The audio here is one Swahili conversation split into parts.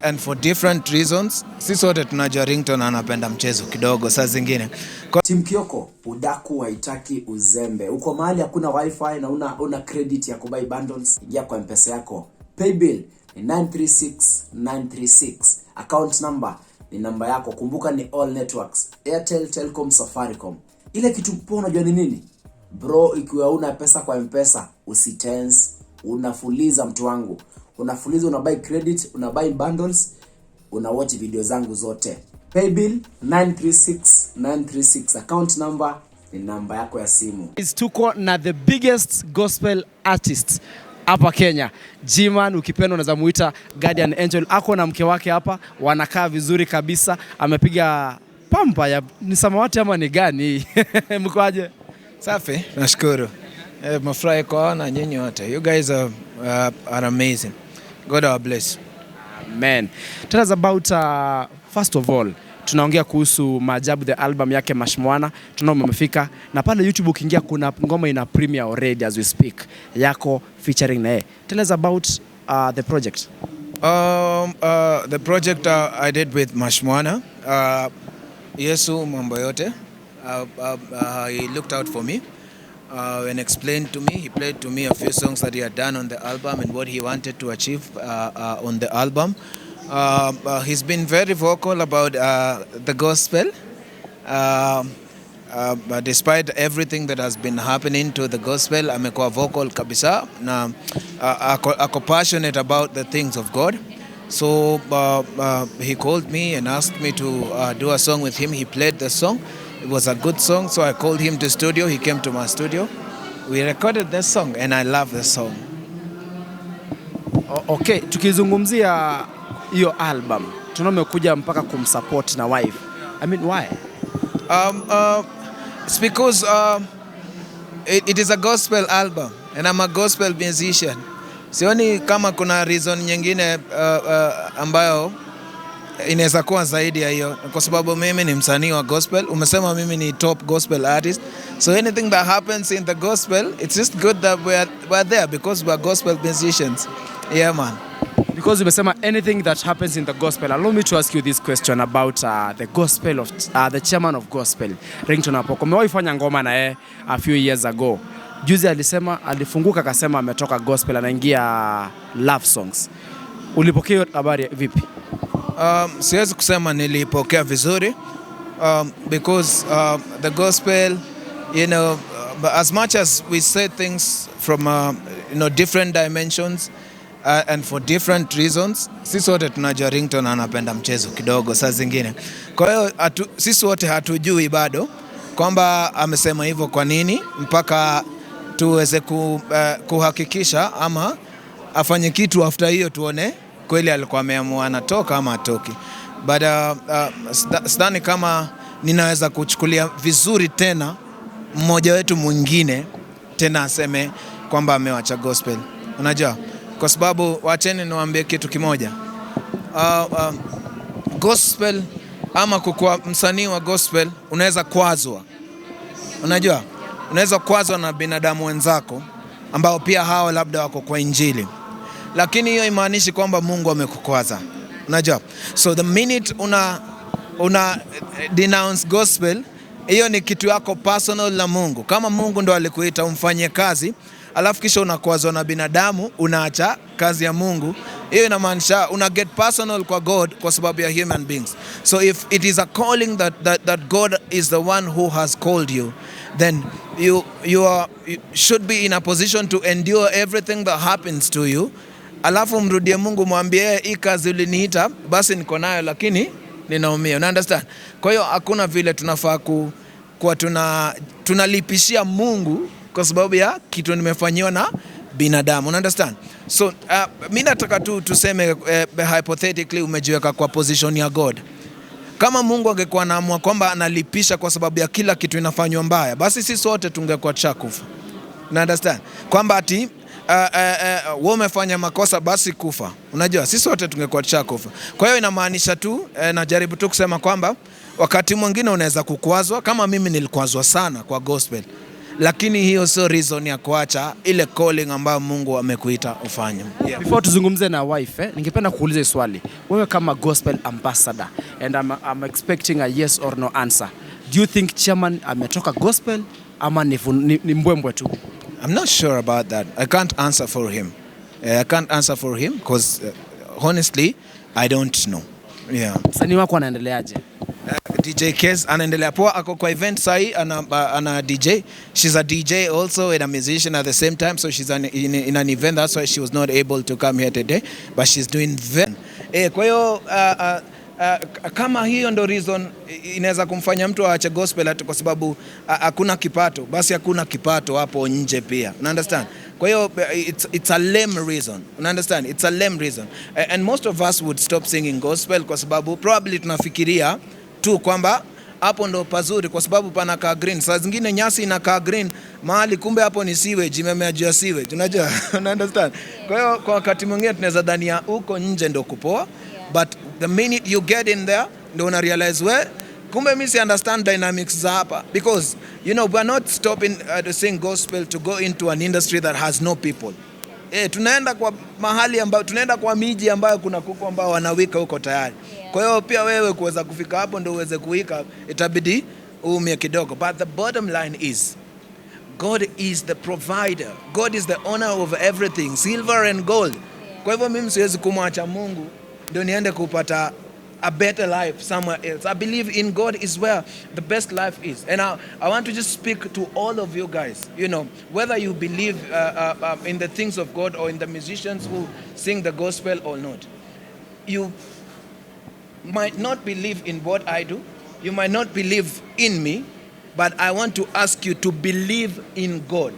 and for different reasons. Sisi wote tunajua Ringtone anapenda mchezo kidogo saa zingine. Team Kioko, udaku haitaki uzembe. Uko mahali hakuna wifi na una credit ya kubuy bundles, ingia kwa M-Pesa yako. Paybill ni 936936. Account number ni namba yako. Kumbuka ni all networks. Airtel, Telcom, Safaricom. Ile kitu poa unajua ni nini? Bro, ikiwa una pesa kwa M-Pesa, usitense, unafuliza mtu wangu. Unafuliza, unabuy credit, unabuy bundles, unawatch video zangu zote. Paybill 936936. Account number ni namba yako ya simu. Tuko na the biggest gospel artist hapa Kenya. Jiman, ukipenda unaweza muita Guardian Angel. Ako na mke wake hapa, wanakaa vizuri kabisa. Amepiga pampa ya ni samawati ama ni gani? Mkoaje? Safi, nashukuru. Mafurahi kuona nyinyi wote. You guys are amazing. God bless. Amen. Tell us about first of all, tunaongea kuhusu Maajabu the album yake Mashmwana. Tunaona umefika na pale YouTube ukiingia kuna ngoma ina premiere already as we speak. Yako featuring na yeye. Tell us about the project. The project I did with Mashmwana. Yesu mambo yote. He looked out for me and explained to me. He played to me a few songs that he had done on the album and what he wanted to achieve on the album. He's been very vocal about the gospel. But despite everything that has been happening to the gospel, amekuwa vocal kabisa na ako passionate about the things of God. So he called me and asked me to do a song with him. He played the song. It was a good song, so I called him to studio. He came to my studio. We recorded this song and I love the song. Okay, tukizungumzia hiyo album, tunaomekuja mpaka kumsupport na wife. I mean, why? It's because it is a gospel album and I'm a gospel musician. Sioni kama kuna reason nyingine ambayo inaweza kuwa zaidi ya hiyo, kwa sababu mimi ni msanii wa gospel. Umesema mimi ni top gospel artist, so anything that happens in the gospel, it's just good that we're there because we're gospel musicians. Yeah man. Because umesema anything that happens in the gospel, allow me to ask you this question about the gospel of the chairman of gospel Ringtone hapo. Umewahi fanya ngoma na yeye a few years ago. Juzi alisema alifunguka akasema ametoka gospel anaingia love songs. Ulipokea habari vipi? Siwezi kusema nilipokea vizuri because the gospel, you know, as much as we say things from different dimensions and for different reasons, sisi wote tunajua Ringtone anapenda mchezo kidogo saa zingine. Kwa hiyo sisi wote hatujui bado kwamba amesema hivyo kwa nini, mpaka tuweze kuhakikisha ama afanye kitu after hiyo tuone kweli alikuwa ameamua anatoka ama atoki. But sidhani kama ninaweza kuchukulia vizuri tena mmoja wetu mwingine tena aseme kwamba amewacha gospel. Unajua? Kwa sababu wacheni niwaambie kitu kimoja. Gospel ama kukuwa msanii wa gospel unaweza kwazwa. Unajua? Unaweza kwazwa na binadamu wenzako ambao pia hao labda wako kwa injili. Lakini hiyo imaanishi kwamba Mungu amekukwaza. Unajua? So the minute una denounce gospel, hiyo ni kitu yako personal na Mungu. Kama Mungu ndo alikuita umfanye kazi, alafu kisha unakwazwa na binadamu, unaacha kazi ya Mungu, hiyo inamaanisha una get personal kwa God kwa sababu ya human beings. So if it is a calling that God is the one who has called you, then you should be in a position to endure everything that happens to you. Alafu mrudie Mungu mwambie hii kazi uliniita basi niko nayo lakini ninaumia. Una understand? Kwa hiyo hakuna vile tunafaa kuwa tunalipishia Mungu kwa sababu ya kitu nimefanyiwa na binadamu. Una understand? So mimi nataka tuseme hypothetically umejiweka kwa position ya God. Kama Mungu angekuwa anaamua kwamba analipisha kwa sababu ya kila kitu inafanywa mbaya, basi sisi wote tungekuwa chakufa. Una understand? Kwamba ati wewe umefanya makosa basi kufa. Unajua sisi wote tungekuwa chakufa. Kwa hiyo inamaanisha tu najaribu tu kusema kwamba wakati mwingine unaweza kukwazwa, kama mimi nilikwazwa sana kwa gospel. lakini hiyo sio reason ya kuacha ile calling ambayo Mungu amekuita ufanye. Yeah. Before tuzungumze na wife, ningependa kuuliza swali. Wewe kama gospel ambassador, and I'm expecting a yes or no answer. Do you think chairman ametoka gospel ama ni mbwembwe tu? I'm not sure about that. I can't answer for him. I can't answer for him because honestly I don't know. Yeah. Msanii wako anaendeleaje? DJ Kez anaendelea poa, ako kwa event sahi, ana DJ. She's a DJ also and a musician at the same time, so she's in an event, that's why she was not able to come here today, but she's doing very kwa hiyo kama hiyo ndo reason inaweza kumfanya mtu aache gospel ati kwa sababu hakuna kipato, basi hakuna kipato hapo nje pia. You understand? Kwa hiyo it's a lame reason. You understand? It's a lame reason. And most of us would stop singing gospel kwa sababu probably tunafikiria tu kwamba hapo ndo pazuri kwa sababu pana kaa green. Saa zingine nyasi inakaa green mahali, kumbe hapo ni sewage, imemea juu ya sewage. Unajua? You understand? Kwa hiyo kwa wakati mwingine tunaweza dhania huko nje ndo kupoa, but the minute you get in there ndo una realize kumbe mimi si understand dynamics za hapa, because you know we're not stopping to sing gospel to go into an industry that has no people. Tunaenda kwa mahali ambayo, tunaenda kwa miji ambayo kuna kuku ambao wanawika huko tayari. Kwa hiyo pia wewe kuweza kufika hapo ndio uweze kuwika, itabidi uumie kidogo. But the bottom line is God is the provider. God is the owner of everything, silver and gold. Kwa hivyo mimi siwezi kumwacha Mungu ndio niende kupata a better life somewhere else. I believe in God is where the best life is. And I want to just speak to all of you guys, you know, whether you believe in the things of God or in the musicians who sing the gospel or not. You might not believe in what I do. You might not believe in me, but I want to ask you to believe in God.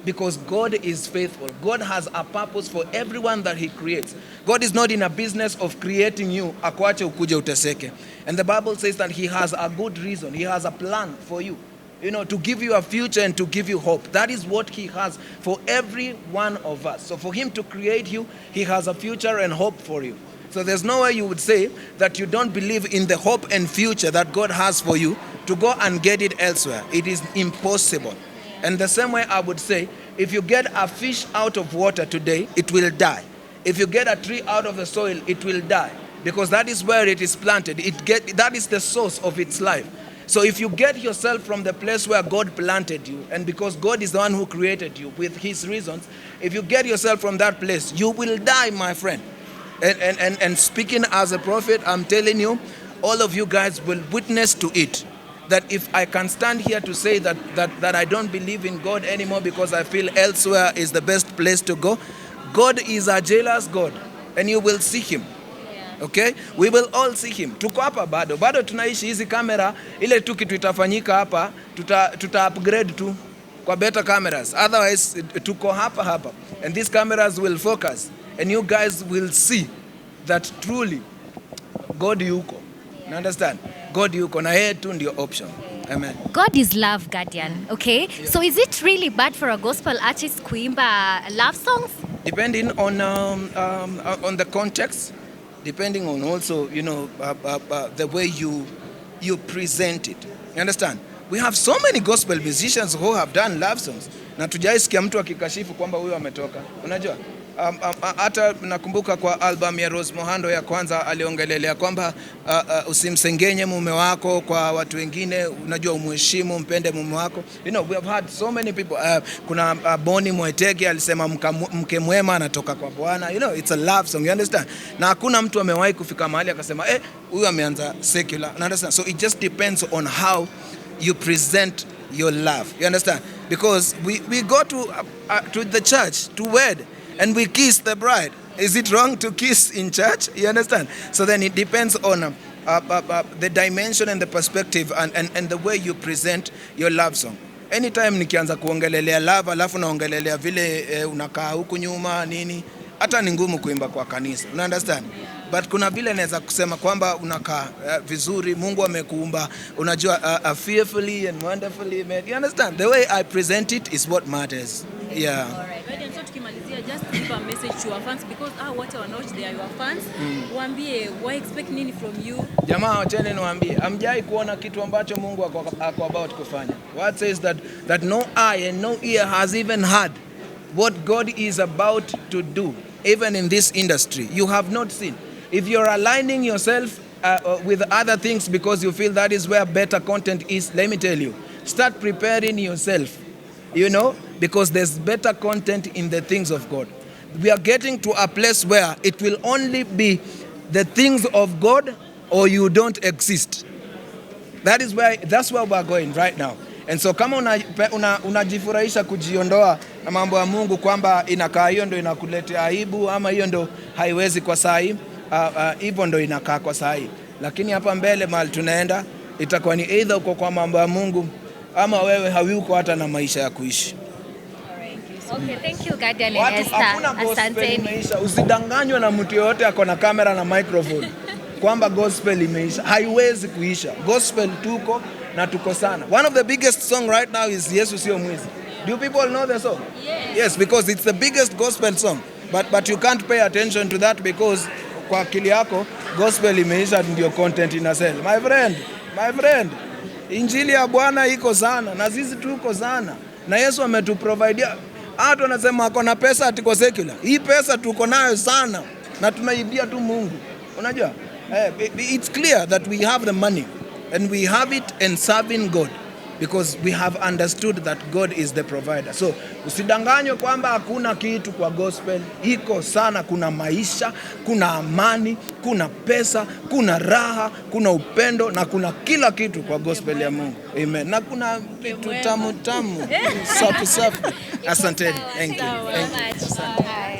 Because God is faithful. God has a purpose for everyone that he creates. God is not in a business of creating you akwache ukuje uteseke. And the Bible says that he has a good reason. He has a plan for you. You know, to give you a future and to give you hope. That is what he has for every one of us. So for him to create you, he has a future and hope for you. So there's no way you would say that you don't believe in the hope and future that God has for you to go and get it elsewhere. It is impossible. And the same way I would say, if you get a fish out of water today, it will die. If you get a tree out of the soil, it will die. Because that is where it is planted. That is the source of its life. So if you get yourself from the place where God planted you, and because God is the one who created you with his reasons, if you get yourself from that place, you will die, my friend. And speaking as a prophet, I'm telling you, all of you guys will witness to it. That if I can stand here to say that I don't believe in God anymore because I feel elsewhere is the best place to go, God is a jealous God, and you will see him. Okay? We will all see him. Tuko hapa bado tunaishi hizi kamera, ile tu kitu itafanyika hapa, tuta upgrade tu kwa better cameras. Otherwise tuko hapa, and these cameras will focus, and you guys will see that truly God yuko. You understand? God yuko na yeye tu ndio option. Amen. God is love, Guardian. Okay? Yeah. So is it really bad for a gospel artist kuimba love songs? Depending on the context, depending on also, you know, the way you present it. You understand? We have so many gospel musicians who have done love songs. Na tujaisikia mtu akikashifu kwamba huyo ametoka. Unajua? Hata nakumbuka kwa album ya Rose Muhando ya kwanza aliongelelea kwamba usimsengenye mume wako kwa watu wengine, unajua umheshimu, mpende mume wako. You know, we have had so many people. Kuna Boni Mwetege alisema mke mwema anatoka kwa Bwana. You know, it's a love song, you understand? Na hakuna mtu amewahi kufika mahali akasema huyu ameanza secular. You understand? So it just depends on how you present your love. You understand? Because we go to the church to wed, and we kiss the bride. Is it wrong to kiss in church? You understand? So then it depends on the dimension and the perspective and the way you present your love song. Anytime nikianza kuongelelea love alafu naongelelea vile unakaa huku nyuma nini, hata ni ngumu kuimba kwa kanisa. You understand? But kuna vile naweza kusema kwamba unakaa vizuri, Mungu amekuumba, unajua fearfully and wonderfully made. You understand? The way I present it is what matters. Yeah. Alright. So tukimalizia just give a message to our fans because what I watch, they are your fans. Waambie, why expect nini from you? Jamaa wacheni niwaambie, hamjai kuona kitu ambacho Mungu ako about kufanya. What says that no eye and no ear has even heard what God is about to do, even in this industry. You have not seen. If you're aligning yourself with other things because you feel that is where better content is, let me tell you, start preparing yourself, because there's better content in the things of God. We are getting to a place where it will only be the things of God or you don't exist. That's where we're going right now. And so kama unajifurahisha kujiondoa na mambo ya Mungu kwamba inakaa hiyo ndo inakuletea aibu ama hiyo ndo haiwezi kwa sahi, hivyo ndo inakaa kwa sahi. Lakini hapa mbele mahali tunaenda itakuwa ni either uko kwa mambo ya Mungu ama wewe hayuko hata na maisha ya kuishi. Okay, thank you Guardian and Esther. Asanteni. Usidanganywe na mtu yote ako na kamera na microphone kwamba gospel imeisha. Haiwezi kuisha. Gospel tuko na tuko sana. One of the biggest song right now is Yesu Sio Mwizi. Do people know the song? Yes, because it's the biggest gospel song. But you can't pay attention to that because kwa akili yako gospel imeisha ndio content inasell. My friend, Injili ya Bwana iko sana na sisi tuko sana. Na Yesu ametuprovidea. Watu wanasema ako na pesa atiko secular. Hii pesa tuko nayo sana na tunaibia tu Mungu. Unajua? It's clear that we have the money and we have it and serving God because we have understood that God is the provider. So usidanganywe kwamba hakuna kitu kwa gospel. Iko sana, kuna maisha, kuna amani, kuna pesa, kuna raha, kuna upendo na kuna kila kitu kwa gospel ya Mungu. Amen. Na kuna kitu tamu. Safi. Asanteni. Thank you. Thank you so much.